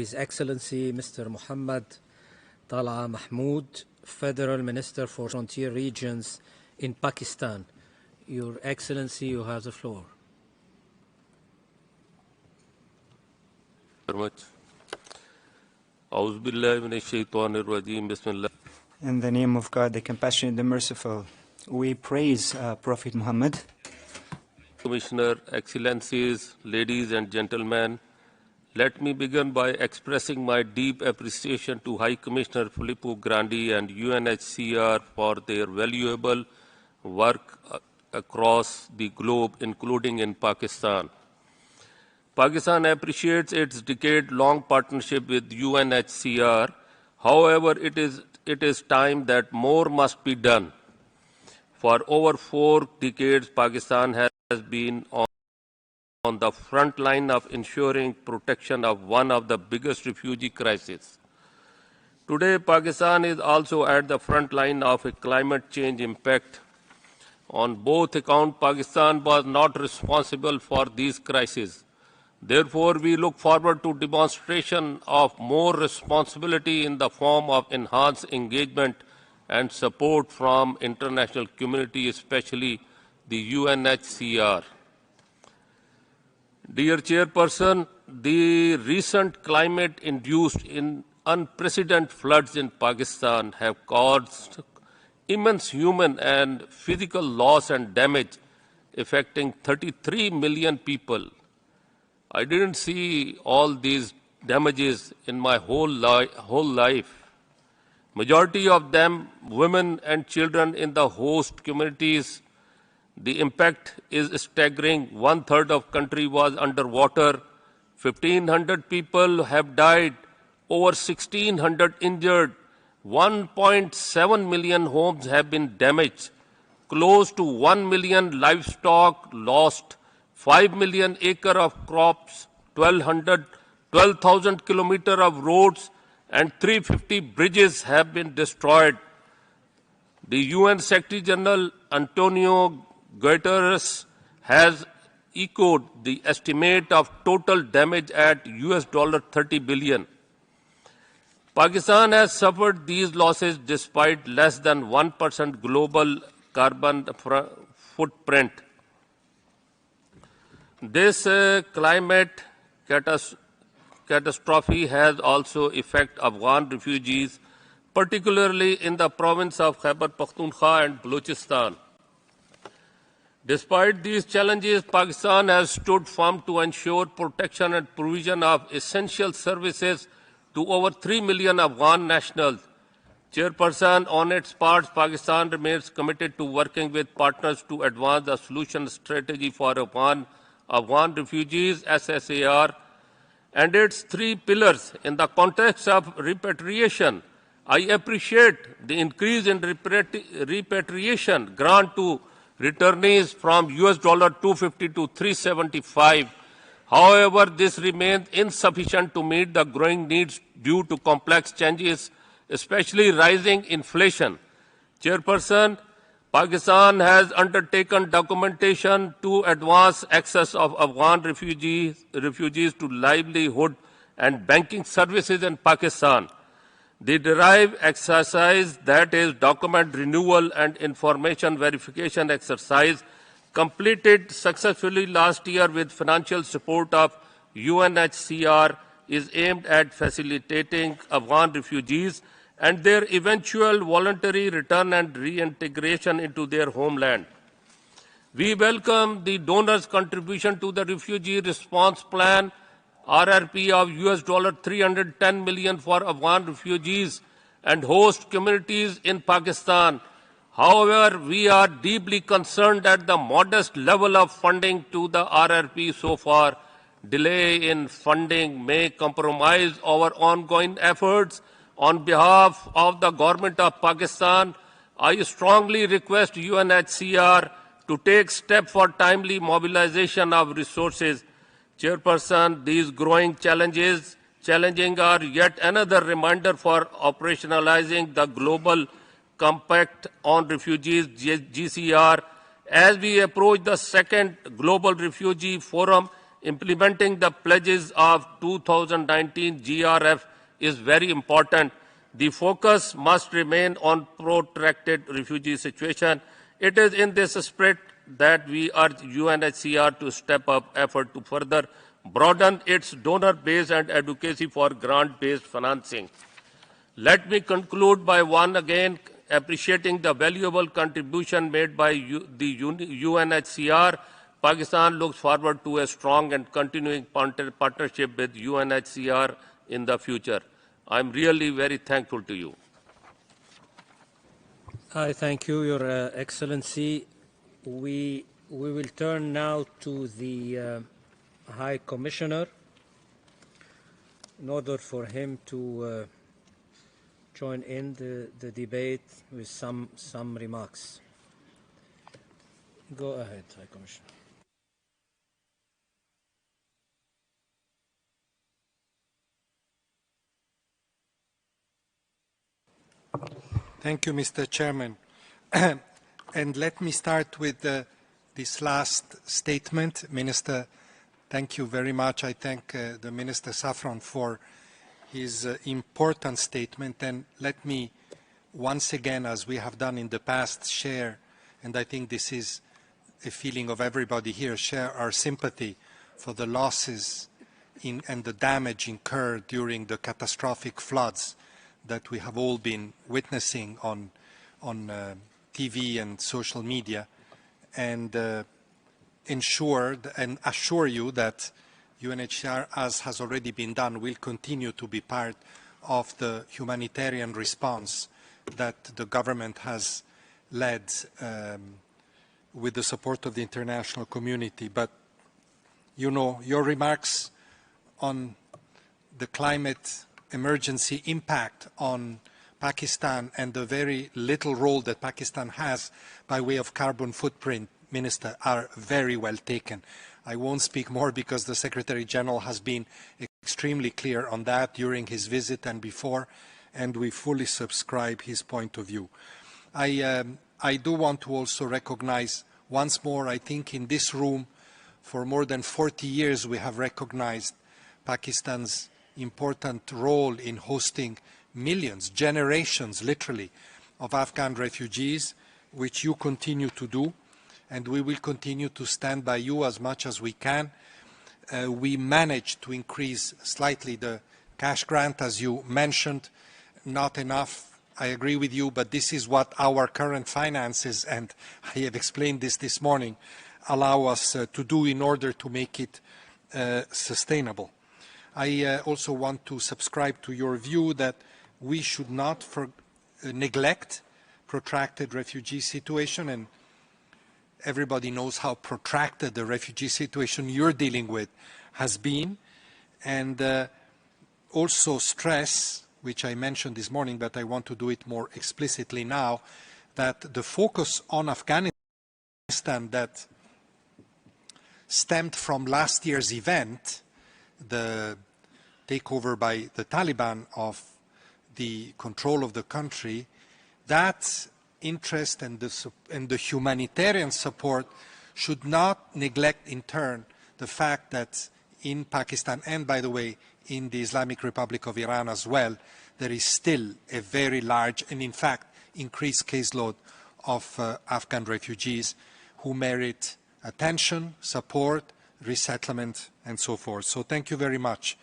His Excellency Mr. Muhammad Talha Mahmood, Federal Minister for Frontier Regions in Pakistan. Your Excellency, you have the floor. Very much. In the name of God, the Compassionate, the Merciful, we praise Prophet Muhammad. Commissioner, Excellencies, ladies and gentlemen, let me begin by expressing my deep appreciation to High Commissioner Filippo Grandi and UNHCR for their valuable work across the globe, including in Pakistan. Pakistan appreciates its decade-long partnership with UNHCR. However, it is time that more must be done. For over 4 decades, Pakistan has been on the front line of ensuring protection of one of the biggest refugee crises. Today, Pakistan is also at the front line of a climate change impact. On both accounts, Pakistan was not responsible for these crises. Therefore, we look forward to demonstration of more responsibility in the form of enhanced engagement and support from international community, especially the UNHCR. Dear Chairperson, the recent climate-induced unprecedented floods in Pakistan have caused immense human and physical loss and damage, affecting 33 million people. I didn't see all these damages in my whole life. Majority of them women and children in the host communities. The impact is staggering. 1/3 of country was underwater. 1,500 people have died. Over 1,600 injured. 1.7 million homes have been damaged. Close to 1 million livestock lost. 5 million acre of crops. 12,000 kilometers of roads and 350 bridges have been destroyed. The UN Secretary General Antonio Guterres has echoed the estimate of total damage at $30 billion. Pakistan has suffered these losses despite less than 1% global carbon footprint. This climate catastrophe has also affected Afghan refugees, particularly in the province of Khyber Pakhtunkhwa and Balochistan. Despite these challenges, Pakistan has stood firm to ensure protection and provision of essential services to over 3 million Afghan nationals. Chairperson, on its part, Pakistan remains committed to working with partners to advance the solution strategy for Afghan refugees, SSAR, and its 3 pillars. In the context of repatriation, I appreciate the increase in repatriation grant to returnees from $250 to $375. However, this remains insufficient to meet the growing needs due to complex changes, especially rising inflation. Chairperson, Pakistan has undertaken documentation to advance access of Afghan refugees to livelihood and banking services in Pakistan. The derived exercise, that is document renewal and information verification exercise, completed successfully last year with financial support of UNHCR, is aimed at facilitating Afghan refugees and their eventual voluntary return and reintegration into their homeland. We welcome the donors' contribution to the Refugee Response Plan, RRP of $310 million for Afghan refugees and host communities in Pakistan. However, we are deeply concerned at the modest level of funding to the RRP so far. Delay in funding may compromise our ongoing efforts. On behalf of the government of Pakistan, I strongly request UNHCR to take steps for timely mobilization of resources. Chairperson, these growing challenges are yet another reminder for operationalizing the Global Compact on Refugees, GCR. As we approach the second Global Refugee Forum implementing the pledges of 2019 GRF is very important. The focus must remain on protracted refugee situation. It is in this spirit that we urge UNHCR to step up effort to further broaden its donor base and advocacy for grant-based financing. Let me conclude by once again appreciating the valuable contribution made by the UNHCR. Pakistan looks forward to a strong and continuing partnership with UNHCR in the future. I'm really very thankful to you. I thank you, Your Excellency. We will turn now to the High Commissioner in order for him to join in the debate with some remarks. Go ahead, High Commissioner. Thank you, Mr. Chairman. And let me start with this last statement. Minister, thank you very much. I thank the Minister Safran for his important statement. And let me once again, as we have done in the past, share, and I think this is a feeling of everybody here, share our sympathy for the losses and the damage incurred during the catastrophic floods that we have all been witnessing on TV and social media, and assure you that UNHCR, as has already been done, will continue to be part of the humanitarian response that the government has led with the support of the international community. But, you know, your remarks on the climate emergency impact on Pakistan and the very little role that Pakistan has by way of carbon footprint, Minister, are very well taken. I won't speak more because the Secretary General has been extremely clear on that during his visit and before, and we fully subscribe his point of view. I do want to also recognize once more, I think in this room, for more than 40 years we have recognized Pakistan's important role in hosting millions, generations literally, of Afghan refugees, which you continue to do, and we will continue to stand by you as much as we can. We managed to increase slightly the cash grant, as you mentioned, not enough, I agree with you, but this is what our current finances, and I have explained this morning, allow us to do in order to make it sustainable. I also want to subscribe to your view that we should not neglect protracted refugee situation, and everybody knows how protracted the refugee situation you're dealing with has been, and also stress, which I mentioned this morning, but I want to do it more explicitly now, that the focus on Afghanistan that stemmed from last year's event, the takeover by the Taliban of the control of the country, that interest and the humanitarian support should not neglect in turn the fact that in Pakistan, and by the way, in the Islamic Republic of Iran as well, there is still a very large and in fact increased caseload of Afghan refugees who merit attention, support, resettlement, and so forth. So thank you very much,